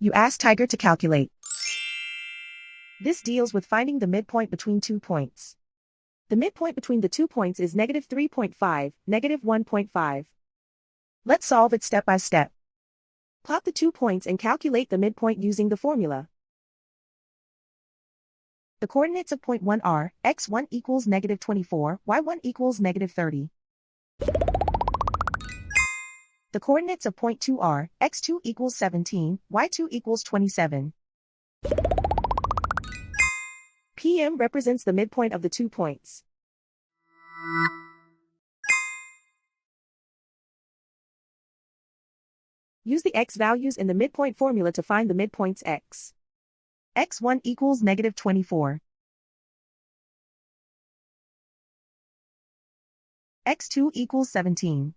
You ask Tiger to calculate. This deals with finding the midpoint between 2 points. The midpoint between the 2 points is -3.5, -1.5. Let's solve it step by step. Plot the 2 points and calculate the midpoint using the formula. The coordinates of point 1 are, x1 equals -24, y1 equals -30. The coordinates of point 2 are, x2 equals 17, y2 equals 27. PM represents the midpoint of the 2 points. Use the x values in the midpoint formula to find the midpoints x. x1 equals -24. x2 equals 17.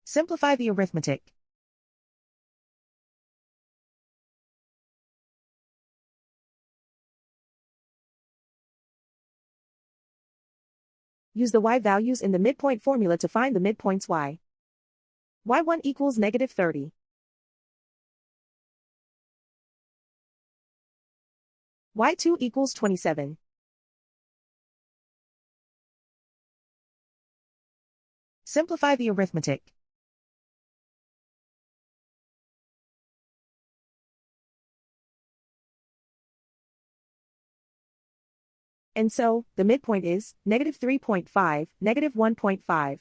Simplify the arithmetic. Use the y values in the midpoint formula to find the midpoints y. y1 equals -30. y2 equals 27. Simplify the arithmetic. And so, the midpoint is -3.5, -1.5.